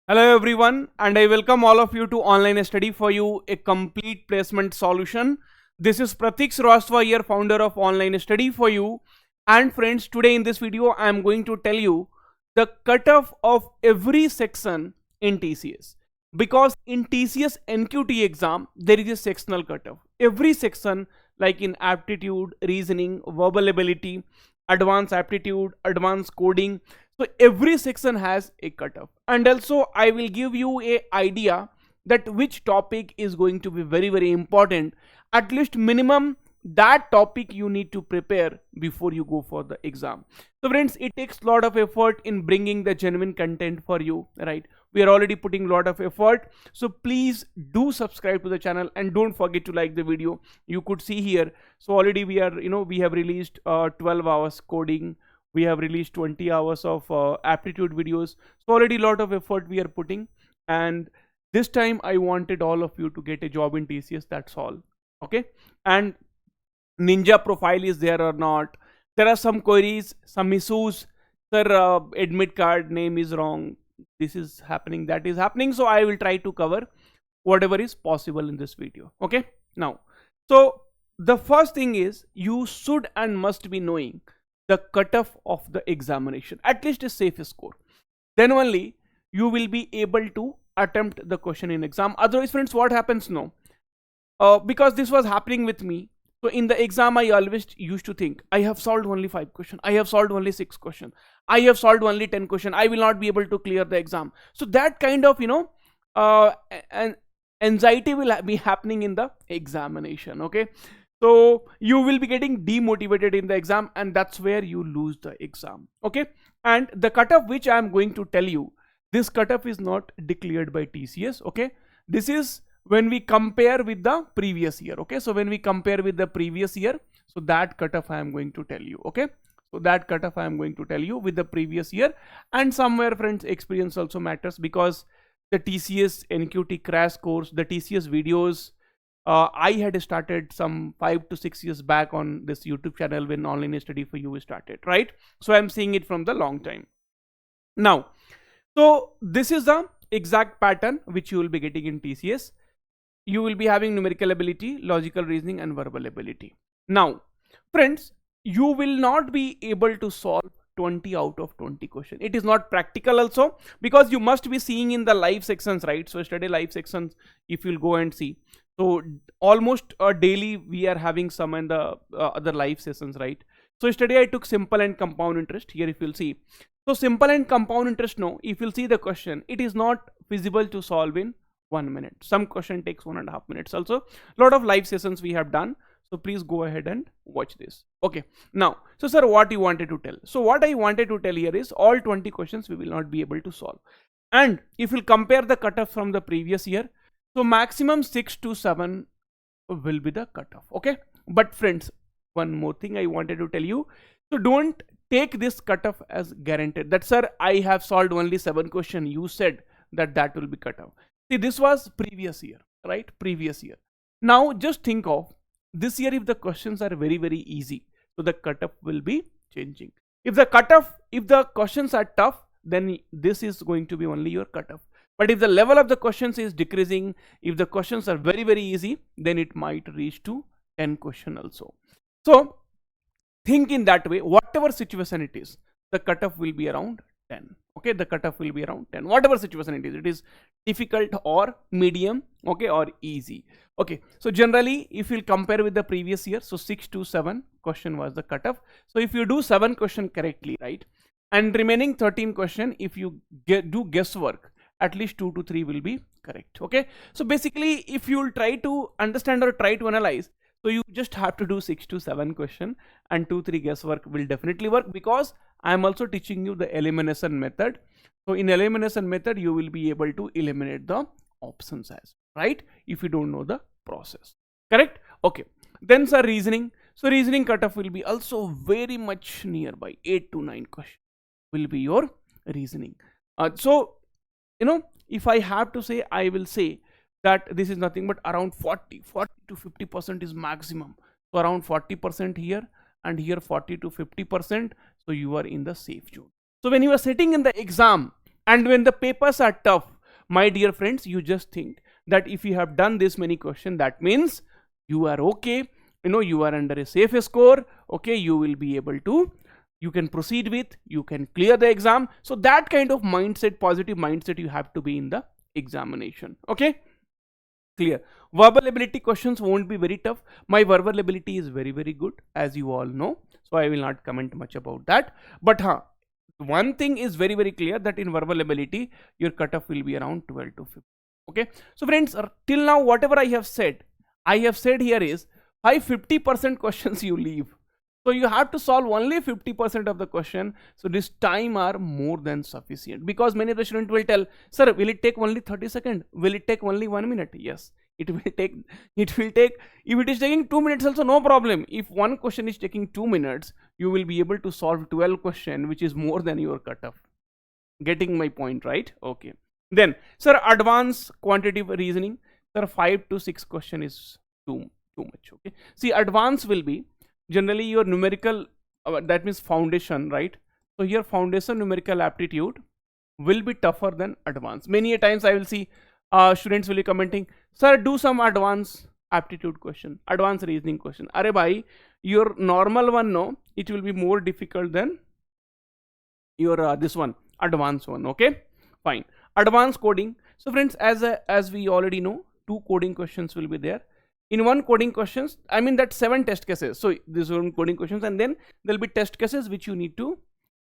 Hello everyone, and I welcome all of you to Online Study for You, a complete placement solution. This is Pratik Srivastava here, founder of Online Study for You. And friends, today in this video, I am going to tell you the cutoff of every section in TCS. Because in TCS NQT exam, there is a sectional cutoff. Every section, like in aptitude, reasoning, verbal ability, advanced aptitude, advanced coding, so every section has a cutoff, and also I will give you a idea that which topic is going to be very important. At least minimum that topic you need to prepare before you go for the exam. So friends, it takes a lot of effort in bringing the genuine content for you, right? We are already putting a lot of effort, so please do subscribe to the channel and don't forget to like the video. You could see here, so already we are, we have released 12 hours coding, we have released 20 hours of aptitude videos, so already a lot of effort we are putting. And this time I wanted all of you to get a job in TCS, that's all. Okay, and ninja profile is there or not, there are some queries, some issues. Sir, admit card name is wrong, this is happening, that is happening, so I will try to cover whatever is possible in this video. Okay, now, so the first thing is you should and must be knowing the cutoff of the examination, at least a safe score. Then only you will be able to attempt the question in exam. Otherwise friends, what happens now, because this was happening with me. So in the exam I always used to think I have solved only 5 questions, I have solved only 6 questions, I have solved only 10 questions, I will not be able to clear the exam. So that kind of an anxiety will be happening in the examination. Okay, so you will be getting demotivated in the exam, and that's where you lose the exam. Okay, and the cutoff which I am going to tell you, this cutoff is not declared by TCS. Okay, this is when we compare with the previous year. Okay, so when we compare with the previous year, so that cutoff I am going to tell you. Okay, so that cutoff I am going to tell you with the previous year. And somewhere friends, experience also matters, because the TCS NQT crash course, the TCS videos, I had started some 5 to 6 years back on this YouTube channel when Online Study for You started, right? So I'm seeing it from the long time now. So this is the exact pattern which you will be getting in TCS. You will be having numerical ability, logical reasoning, and verbal ability. Now friends, you will not be able to solve 20 out of 20 question. It is not practical also, because you must be seeing in the live sections, right? So study live sections, if you'll go and see, so almost daily we are having some in the other live sessions, right? So yesterday I took simple and compound interest. Here if you'll see, so simple and compound interest, no, if you'll see the question, it is not feasible to solve in 1 minute. Some question takes 1.5 minutes also. A lot of live sessions we have done, so please go ahead and watch this. Okay, now, so sir, what you wanted to tell? So what I wanted to tell here is all 20 questions we will not be able to solve. And if you compare the cutoff from the previous year, so maximum 6 to 7 will be the cutoff. Okay, but friends, one more thing I wanted to tell you. So don't take this cutoff as guaranteed that sir, I have solved only 7 questions, you said that will be cutoff. See, this was previous year, right? Previous year. Now just think of this year, if the questions are very easy, so the cutoff will be changing. If the questions are tough, then this is going to be only your cutoff. But if the level of the questions is decreasing, if the questions are very easy, then it might reach to 10 question also. So think in that way, whatever situation it is, the cutoff will be around 10. Okay, the cutoff will be around 10, whatever situation it is difficult or medium, okay, or easy. Okay, so generally if you'll compare with the previous year, so 6 to 7 question was the cutoff. So if you do 7 question correctly, right, and remaining 13 question, if you do guesswork, at least 2 to 3 will be correct. Okay, so basically if you'll try to understand or try to analyze, so you just have to do 6 to 7 question, and 2-3 guesswork will definitely work, because I am also teaching you the elimination method. So in elimination method, you will be able to eliminate the options as, right, if you don't know the process. Correct? Okay. Then sir, reasoning. So reasoning cutoff will be also very much nearby. 8 to 9 question will be your reasoning. So if I have to say, I will say that this is nothing but around 40 to 50% is maximum. So around 40% here, and here 40 to 50%. So you are in the safe zone. So when you are sitting in the exam and when the papers are tough, My dear friends, you just think that if you have done this many questions, that means you are okay, you are under a safe score, okay, you will be able to, you can proceed with, you can clear the exam. So that kind of mindset, positive mindset, you have to be in the examination. Okay, clear. Verbal ability questions won't be very tough. My verbal ability is very good, as you all know, so I will not comment much about that. But one thing is very clear, that in verbal ability your cutoff will be around 12 to 15. Okay, so friends, till now whatever I have said here is 50% questions you leave, so you have to solve only 50% of the question. So this time are more than sufficient, because many of the students will tell, sir, will it take only 30 seconds, will it take only 1 minute? Yes, it will take, if it is taking 2 minutes also, no problem. If one question is taking 2 minutes, you will be able to solve 12 questions, which is more than your cutoff. Getting my point, right? Okay, then sir, advanced quantitative reasoning, sir, 5 to 6 question is too much. Okay, see, advanced will be generally your numerical, that means foundation, right? So here foundation numerical aptitude will be tougher than advanced. Many a times I will see students will be commenting, sir, do some advanced aptitude question, advanced reasoning question. Are bhai, your normal one, no, it will be more difficult than your this one, advanced one. Okay, fine. Advanced coding. So friends, as we already know, 2 coding questions will be there. In one coding questions, I mean that 7 test cases. So this one coding questions, and then there'll be test cases which you need to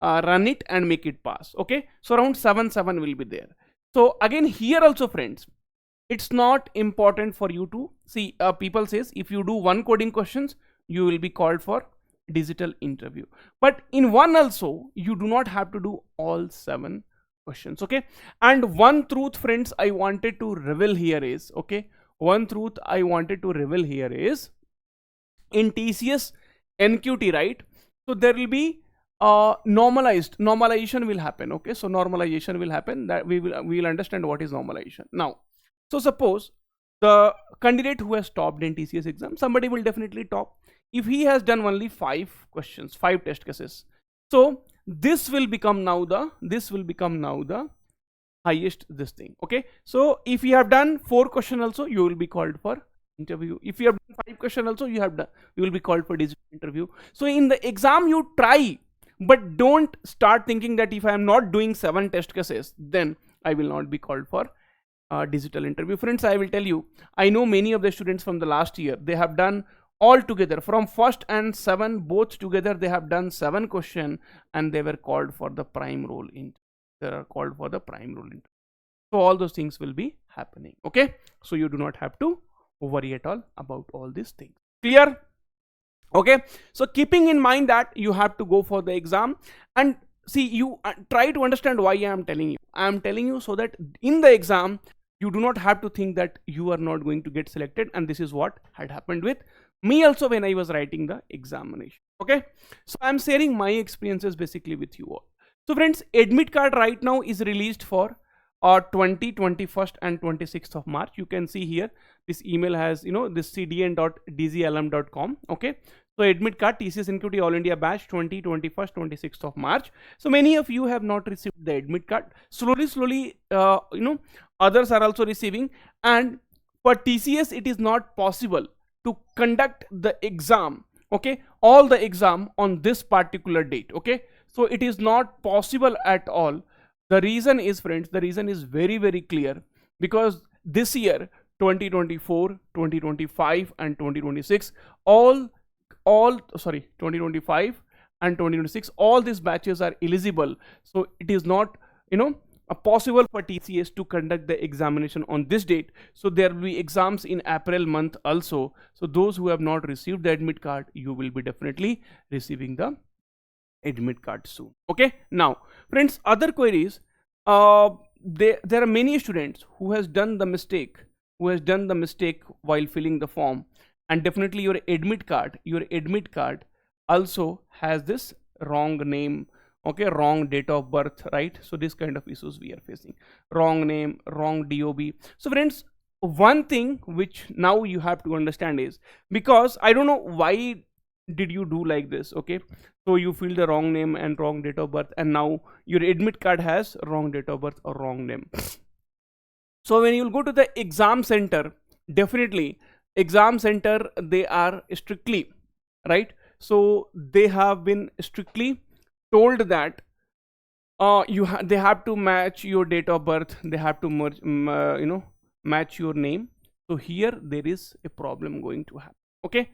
run it and make it pass. Okay, so around 7 will be there. So again here also, friends, it's not important for you to see, people says if you do one coding questions, you will be called for digital interview. But in one also, you do not have to do all 7 questions. Okay, and one truth, friends, I wanted to reveal here is, okay, one truth I wanted to reveal here is, in TCS NQT, right? So there will be normalization will happen. Okay, so normalization will happen, that we will understand what is normalization now. So suppose the candidate who has topped in TCS exam, somebody will definitely top if he has done only 5 questions, 5 test cases. So this will become now the highest this thing. Okay, so if you have done 4 question also, you will be called for interview. If you have done 5 question also, you will be called for digital interview. So in the exam you try, but don't start thinking that if I am not doing 7 test cases, then I will not be called for digital interview. Friends, I will tell you, I know many of the students from the last year, they have done all together from first and 7 both together, they have done 7 question, and they were called for the prime role in, they are called for the prime role in. So all those things will be happening. Okay, so you do not have to worry at all about all these things. Clear? Okay, so keeping in mind that you have to go for the exam, and see, you try to understand why I am telling you so that in the exam you do not have to think that you are not going to get selected. And this is what had happened with me also when I was writing the examination. Okay, so I am sharing my experiences basically with you all. So friends, admit card right now is released for 20, 21st and 26th of March. You can see here this email has, this cdn.dzlm.com. okay, so admit card TCS NQT All India batch 20, 21st, 26th of March. So many of you have not received the admit card. Slowly others are also receiving, and for TCS it is not possible to conduct the exam, okay, all the exam on this particular date. Okay, so it is not possible at all. The reason is, friends, the reason is very clear, because this year 2024, 2025 and 2026 2025 and 2026, all these batches are eligible. So it is not possible for TCS to conduct the examination on this date. So there will be exams in April month also. So those who have not received the admit card, you will be definitely receiving the admit card soon. Okay, now friends, other queries, there are many students who has done the mistake while filling the form, and definitely your admit card also has this wrong name, okay, wrong date of birth, right? So this kind of issues we are facing, wrong name, wrong DOB. So friends, one thing which now you have to understand is, because I don't know why did you do like this. Okay, so you fill the wrong name and wrong date of birth, and now your admit card has wrong date of birth or wrong name. So when you'll go to the exam center, definitely exam center, they are strictly, right, so they have been strictly told that they have to match your date of birth, they have to merge, match your name. So here there is a problem going to happen. Okay,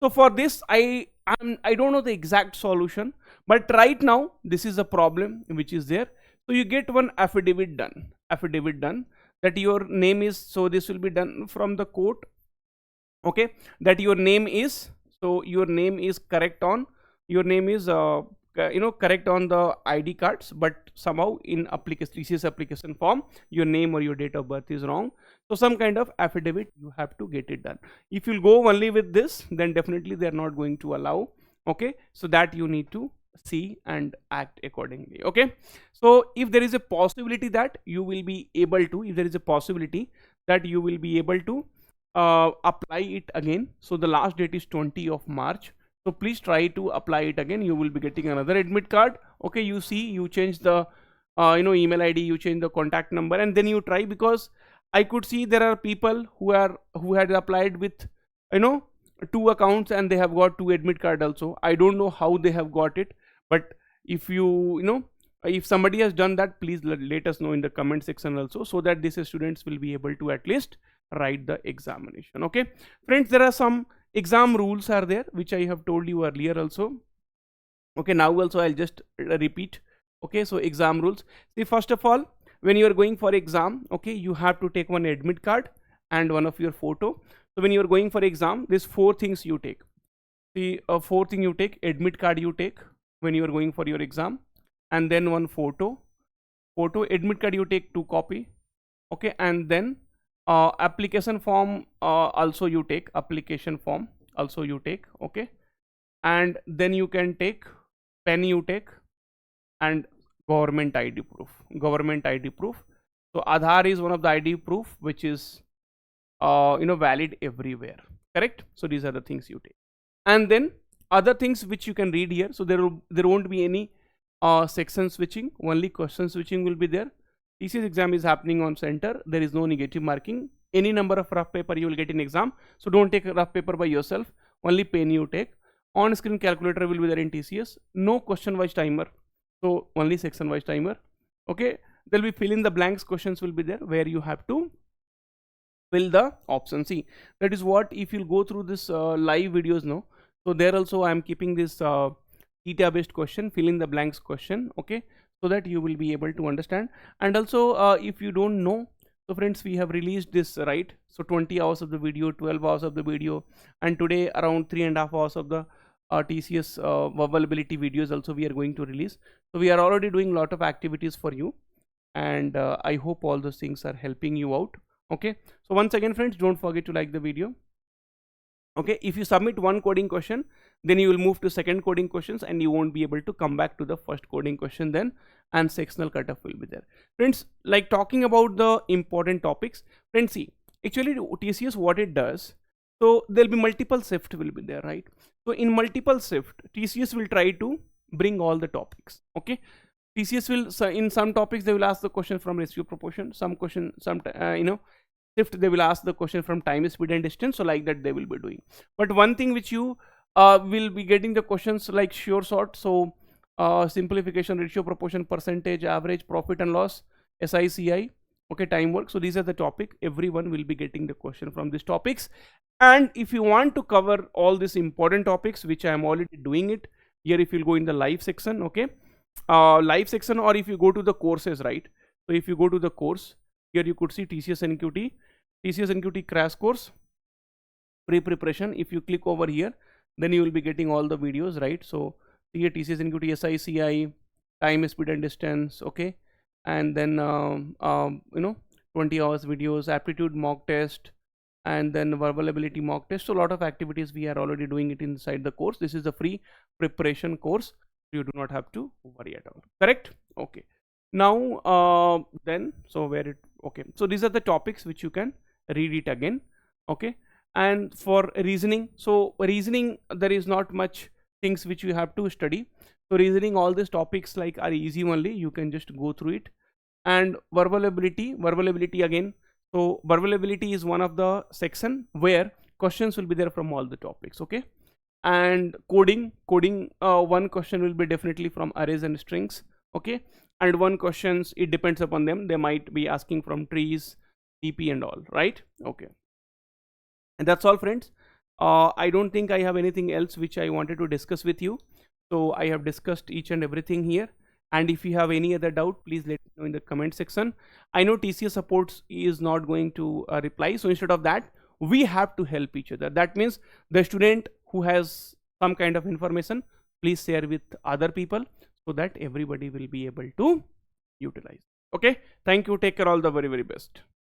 so for this I don't know the exact solution, but right now this is a problem which is there. So you get one affidavit done that your name is, so this will be done from the court. Okay, that your name is, so your name is correct on, your name is correct on the ID cards, but somehow in application, TCS application form, your name or your date of birth is wrong. So some kind of affidavit you have to get it done. If you'll go only with this, then definitely they are not going to allow. Okay, so that you need to see and act accordingly. Okay, so if there is a possibility that you will be able to, if there is a possibility that you will be able to apply it again, so the last date is 20 of March, so please try to apply it again. You will be getting another admit card. Okay, you see, you change the email ID, you change the contact number, and then you try, because I could see there are people who had applied with 2 accounts and they have got 2 admit card also. I don't know how they have got it, but if if somebody has done that, please let us know in the comment section also, so that these students will be able to at least write the examination. Okay friends, there are some exam rules are there which I have told you earlier also. Okay, now also I'll just repeat. Okay, so exam rules. See, first of all, when you are going for exam, okay, you have to take one admit card and one of your photo. So when you are going for exam, these 4 things you take. See, 4 thing you take: admit card you take when you are going for your exam, and then one photo, admit card you take 2 copy. Okay, and then application form also you take, application form also you take. Okay, and then you can take pen you take, and government ID proof. So Aadhaar is one of the ID proof which is valid everywhere, correct? So these are the things you take, and then other things which you can read here. So there won't be any section switching, only question switching will be there. TCS exam is happening on center, there is no negative marking. Any number of rough paper you will get in exam, so don't take a rough paper by yourself, only pen you take. On screen calculator will be there in TCS. No question wise timer, so only section wise timer. Okay, there will be fill in the blanks questions will be there, where you have to fill the option C. That is what, if you go through this live videos now, so there also I am keeping this theta based question, fill in the blanks question. Okay, so that you will be able to understand. And also if you don't know, so friends, we have released this, right? So 20 hours of the video, 12 hours of the video, and today around 3.5 hours of the TCS availability videos also we are going to release. So we are already doing a lot of activities for you, and I hope all those things are helping you out. Okay, so once again friends, don't forget to like the video. Okay, if you submit one coding question, then you will move to second coding questions, and you won't be able to come back to the first coding question then, and sectional cutoff will be there. Friends, like talking about the important topics, friends, see, actually TCS what it does, so there'll be multiple shift will be there, right? So in multiple shift, TCS will try to bring all the topics. Okay, TCS will, so in some topics they will ask the question from ratio proportion, some question, some shift they will ask the question from time, speed and distance. So like that they will be doing. But one thing which you will be getting the questions like sure sort, so simplification, ratio proportion, percentage, average, profit and loss, SICI, okay, time work. So these are the topic, everyone will be getting the question from these topics. And if you want to cover all these important topics, which I am already doing it here, if you go in the live section, okay, live section, or if you go to the courses, right? So if you go to the course, here you could see TCS NQT crash course pre-preparation. If you click over here, then you will be getting all the videos, right? So here TCS NQT SICI, time, speed and distance, okay, and then 20 hours videos, aptitude mock test, and then verbal ability mock test. So a lot of activities we are already doing it inside the course. This is a free preparation course, you do not have to worry at all, correct? Okay, now then, so where it, okay, so these are the topics which you can read it again. Okay, and for reasoning, so reasoning there is not much things which you have to study. So reasoning, all these topics like are easy only, you can just go through it. And verbal ability again, So observability is one of the section where questions will be there from all the topics. Okay. And coding one question will be definitely from arrays and strings. Okay. And one questions, it depends upon them, they might be asking from trees, TP and all, right? Okay. And that's all, friends. I don't think I have anything else which I wanted to discuss with you. So I have discussed each and everything here. And if you have any other doubt, please let me know in the comment section. I know TCS supports is not going to reply. So instead of that, we have to help each other. That means the student who has some kind of information, please share with other people so that everybody will be able to utilize. Okay. Thank you. Take care. All the very, very best.